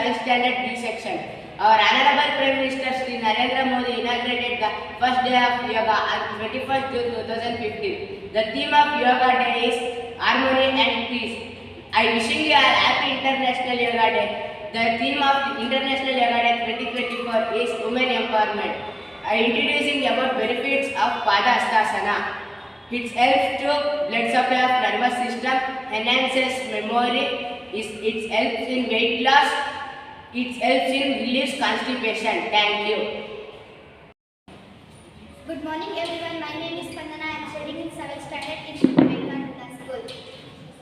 7th Standard B section. Our Honorable Prime Minister Shri Narendra Modi inaugurated the first day of yoga on 21st June 2015. The theme of Yoga Day is Harmony and Peace. I wishing you a happy International Yoga Day. The theme of International Yoga Day 2024 is Women Empowerment. I introducing about benefits of Padahastasana. It helps to blood supply of nervous system, enhances memory, it helps in weight loss, it helps in release constipation. Thank you. Good morning everyone. My name is Pandana. I am studying in 7th standard in Vivekananda School.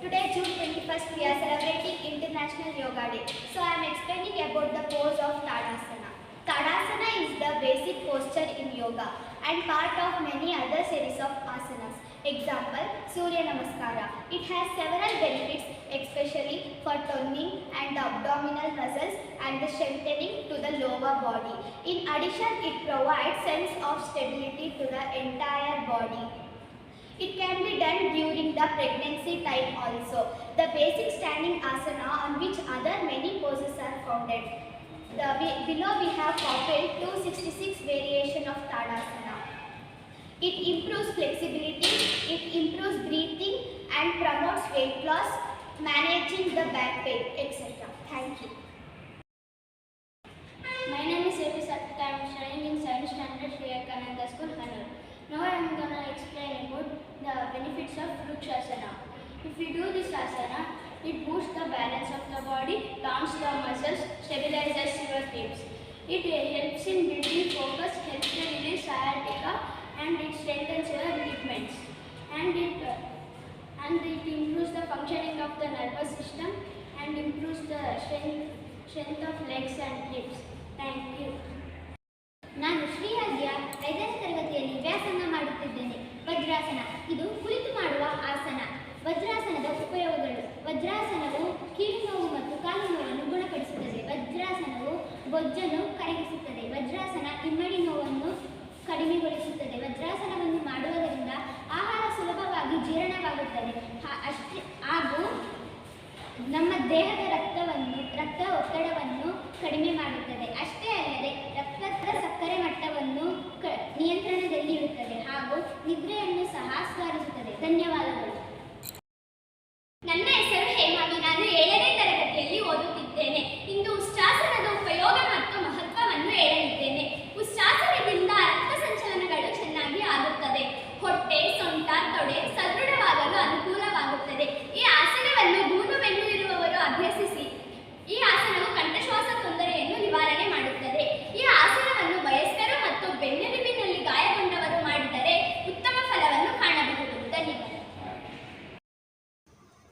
Today June 21st we are celebrating International Yoga Day. So I am explaining about the pose of Tadasana. Tadasana is the basic posture in yoga and part of many other series of asanas. Example, Surya Namaskara. It has several benefits, especially for toning and the abdominal muscles and the strengthening to the lower body. In addition, it provides sense of stability to the entire body. It can be done during the pregnancy time also. The basic standing asana on which other many poses are founded. Below we have copied 266 variation of Tadasana. It improves flexibility, it improves breathing and promotes weight loss, managing the back pain, etc. Thank you. My name is A.P. Satvika. I am studying in 7th standard Vivekananda School, Kannur. Now I am going to explain about the benefits of Vrukshasana. If you do this asana, it boosts the balance of the body, calms the muscles, stabilizes your hips. It helps in building focus, helps to release sciatica, and it strengthens your ligaments. And it improves the functioning of the nervous system and improves the strength of legs and hips. Thank you. ನಾನು ಶ್ರೀಯಾಗ್ಯ 5ನೇ ತರಗತಿಯಲ್ಲಿ ವ್ಯಾಸಂಗ ಮಾಡುತ್ತಿದ್ದೇನೆ. ವಜ್ರಾಸನ ಇದು ಕುಳಿತು ಮಾಡುವ ಆಸನ. ವಜ್ರಾಸನದ ಉಪಯೋಗಗಳು. ವಜ್ರಾಸನವು ಕೀಲು ನೋವು ಮತ್ತು ಕಾಲು ನೋವನ್ನು ಗುಣಪಡಿಸುತ್ತದೆ. ವಜ್ರಾಸನವು ಬೊಜ್ಜನ್ನು ಕರಗಿಸುತ್ತದೆ. ವಜ್ರಾಸನ ಇಮ್ಮಡಿ ನೋವನ್ನು ಕಡಿಮೆಗೊಳಿಸುತ್ತದೆ. ವಜ್ರಾಸನವನ್ನು ಮಾಡುವುದರಿಂದ ಆಹಾರ ಸುಲಭವಾಗಿ ಜೀರ್ಣವಾಗುತ್ತದೆ ಹಾಗೂ ನಮ್ಮ ದೇಹದ ರಕ್ತ ಒತ್ತಡವನ್ನು ಕಡಿಮೆ ಮಾಡುತ್ತದೆ. ಅಷ್ಟೇ ಅಲ್ಲದೆ ರಕ್ತದ ಸಕ್ಕರೆ ಮಟ್ಟವನ್ನು ನಿಯಂತ್ರಣದಲ್ಲಿಡುತ್ತದೆ ಹಾಗೂ ನಿದ್ರೆಯನ್ನು ಸಹ ಸುಧಾರಿಸುತ್ತದೆ. ಧನ್ಯವಾದಗಳು. ನನ್ನ ಹೆಸರು ಹೇಮಾವಿ. ನಾನು 7ನೇ ತರಗತಿಯಲ್ಲಿ ಓದುತ್ತಿದ್ದೇನೆ. ಇಂದು ಉಷ್ಟ್ರಾಸನದ ಉಪಯೋಗ ಮತ್ತು ಮಹತ್ವವನ್ನು ಹೇಳಲಿದ್ದೇನೆ. ಉಷ್ಟ್ರಾಸನದಿಂದ ರಕ್ತ ಸಂಚಲನಗಳು ಚೆನ್ನಾಗಿ ಆಗುತ್ತದೆ. ಹೊಟ್ಟೆ, ಸೊಂಟ, ತೊಡೆ ಸದೃಢವಾಗಲು ಅನುಕೂಲವಾಗುತ್ತದೆ. ಈ ಆಸನವನ್ನು ಗೂನು ಬೆನ್ನು ಇರುವವರು ಅಭ್ಯಸಿಸಿ. ಈ ಆಸನವು ಕಂಠಶ್ವಾಸ ತೊಂದರೆಯನ್ನು ನಿವಾರಣೆ ಮಾಡುತ್ತದೆ. ಈ ಆಸನವನ್ನು ವಯಸ್ಕರು ಮತ್ತು ಬೆನ್ನೆಲುಬಿನಲ್ಲಿ ಗಾಯಗೊಂಡವರು ಮಾಡಿದರೆ ಉತ್ತಮ ಫಲವನ್ನು ಕಾಣಬಹುದು. ಧನ್ಯವಾದ.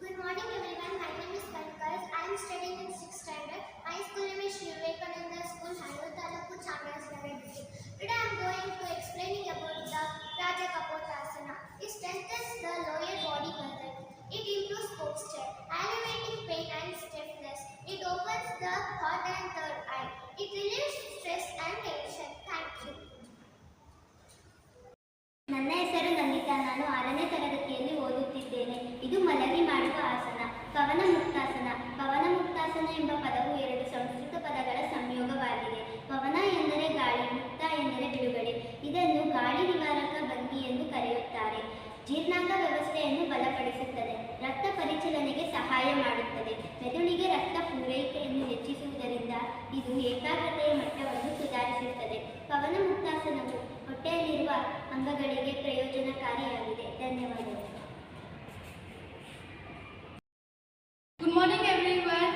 Good morning everyone. My name is Pankaj. I am studying in 6th standard. My school name is Shri Vivekananda School, Hannur Taluku, Chamarajanagar district. Today I am going to explaining about the Prajakapotasana. It strengthens the lower body muscle. It improves posture, alleviating pain and stiffness. It opens the heart and third eye. It relieves stress and tension. Thank you. ನನ್ನ ಹೆಸರು ನಮಿತಾ. ನಾನು 6ನೇ ತರಗತಿಯಲ್ಲಿ ಓದುತ್ತಿದ್ದೇನೆ. ಇದು ಮಲಗಿ ಮಾಡುವ ಆಸನ. ಪವನ ಮುಕ್ತಾಸನ. ಪವನ ಮುಕ್ತಾಸನ ಎಂಬ ಪದವು 2 ಸಂಸ್ಕೃತ ಪದಗಳ ಸಂಯೋಗವಾಗಿದೆ. ಪವನ ಎಂದರೆ ಗಾಳಿ, ಮುಕ್ತ ಎಂದರೆ ಬಿಡುಗಡೆ. ಇದನ್ನು ಗಾಳಿ ನಿವಾರಕ ಬಂದಿ ಎಂದು ಕರೆಯುತ್ತಾರೆ. ಜೀರ್ಣಾಂಗ ವ್ಯವಸ್ಥೆಯನ್ನು ಬಲಪಡಿಸುತ್ತದೆ. ರಕ್ತ ಪರಿಚಲನೆಗೆ ಸಹಾಯ ಮಾಡುತ್ತದೆ. ಮೆದುಳಿಗೆ ರಕ್ತ ಪೂರೈಕೆಯನ್ನು ಹೆಚ್ಚಿಸುವುದರಿಂದ ಇದು ಏಕಾಗ್ರತೆಯ ಮಟ್ಟವನ್ನು ಸುಧಾರಿಸುತ್ತದೆ. ಪವನ ಮುಕ್ತಾಸನವು ಹೊಟ್ಟೆಯಲ್ಲಿರುವ ಅಂಗಗಳಿಗೆ ಪ್ರಯೋಜನಕಾರಿಯಾಗಿದೆ. ಧನ್ಯವಾದಗಳು. Good morning everyone.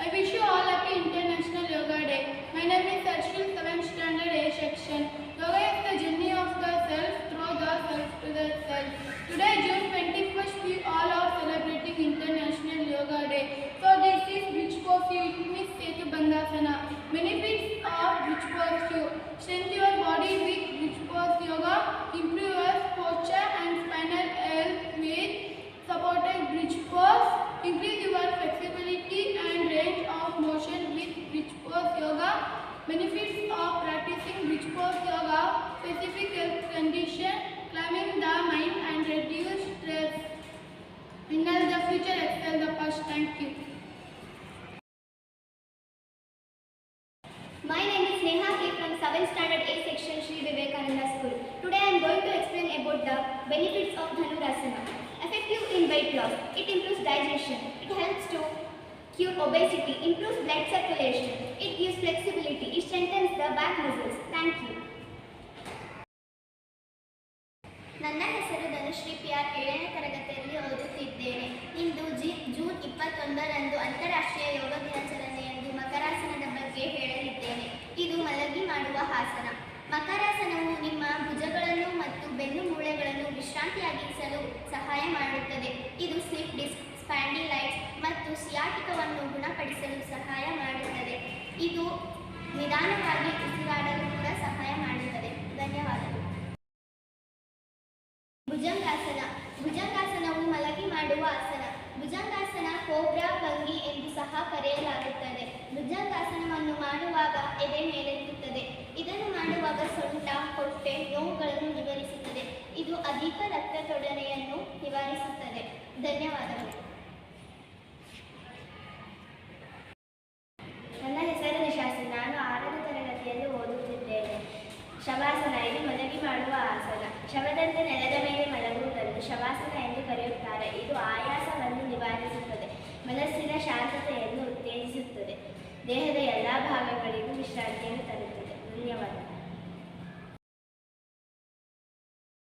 I wish you all happy International Yoga Day. My name is Arshil, 7th standard A section. Yoga is the journey of the self through the self to the self. Today June 21st we all are celebrating International Yoga Day. So this is which pose you? It means Setubandhasana. Benefits of which pose you? Strengthen your body with which pose yoga. Improve your posture and spinal health with supported bridge pose. Increase your flexibility and range of motion with bridge pose yoga. Benefits of practicing bridge pose yoga: specific health condition, calming the mind and reduce stress. Inhale the future, exhale the past. Thank you. Benefits of Dhanurasana. Effective in weight loss. It improves digestion. It helps to cure obesity, improves blood circulation. It gives flexibility. It strengthens the back muscles. Thank you. ನನ್ನ ಹೆಸರು Dhanushree PR 7ನೇ ತರಗತಿಯಲ್ಲಿ ಓದುತ್ತಿದ್ದೇನೆ. ಇಂದು June 21ರಂದು ಅಂತಾರಾಷ್ಟ್ರೀಯ ಯೋಗ ದಿನಾಚರಣೆಯಂದು ಮಕರಾಸನದ ಬಗ್ಗೆ ಹೇಳಲಿದ್ದೇನೆ. ಇದು ಮಲಗಿ ಮಾಡುವ ಆಸನ. ಮಕರಾಸನವು ನಿಮ್ಮ ಭುಜಗಳನ್ನು ಮತ್ತು ಬೆನ್ನು ಮೂಳೆಗಳನ್ನು ವಿಶ್ರಾಂತಿಯಾಗಿರಿಸಲು ಸಹಾಯ ಮಾಡುತ್ತದೆ. ಇದು ಸ್ಲಿಪ್ ಡಿಸ್ಕ್, ಸ್ಪಾಂಡಿಲೈಟ್ಸ್ ಮತ್ತು ಸಿಯಾಟಿಕವನ್ನು ಗುಣಪಡಿಸಲು ಸಹಾಯ ಮಾಡುತ್ತದೆ. ಇದು ನಿಧಾನವಾಗಿ ಉಸಿರಾಡಲು ಕೂಡ ಸಹಾಯ ಮಾಡುತ್ತದೆ. ಧನ್ಯವಾದಗಳು. ಭುಜಂಗಾಸನ. ಭುಜಂಗಾಸನವು ಮಲಗಿ ಮಾಡುವ ಆಸನ. ಭುಜಂಗಾಸನ ಕೋಬ್ರಾ ಭಂಗಿ ಎಂದು ಸಹ ಕರೆಯಲಾಗುತ್ತದೆ. ಭುಜಂಗಾಸನವನ್ನು ಮಾಡುವಾಗ ಎದೆ ಮೇಲೆತ್ತುತ್ತದೆ. ಇದನ್ನು ಮಾಡುವಾಗ ಸೊಂಟ, ಹೊಟ್ಟೆ ನೋವುಗಳನ್ನು ನಿವಾರಿಸುತ್ತದೆ. ಇದು ಅಧಿಕ ರಕ್ತದೊಡನೆಯನ್ನು ನಿವಾರಿಸುತ್ತದೆ. ಧನ್ಯವಾದಗಳು. ನನ್ನ ಹೆಸರು ನಿಶಾಸಿ. ನಾನು 6ನೇ ತರಗತಿಯಲ್ಲಿ ಓದುತ್ತಿದ್ದೇನೆ. ಶವಾಸನ. ಇದು ಮಲಗಿ ಮಾಡುವ ಆಸನ. ಶವದಂತೆ ನೆಲದ ಮೇಲೆ ಮಲಗುವುದನ್ನು ಶವಾಸನ ಎಂದು ಕರೆಯುತ್ತಾರೆ. ಇದು ಆಯಾಸವನ್ನು ನಿವಾರಿಸುತ್ತದೆ. ಮನಸ್ಸಿನ ಶಾಂತತೆಯನ್ನು ಉತ್ತೇಜಿಸುತ್ತದೆ. ದೇಹದ ಎಲ್ಲ ಭಾಗಗಳಿಗೂ ವಿಶ್ರಾಂತಿಯನ್ನು ತರುತ್ತದೆ. ಧನ್ಯವಾದ.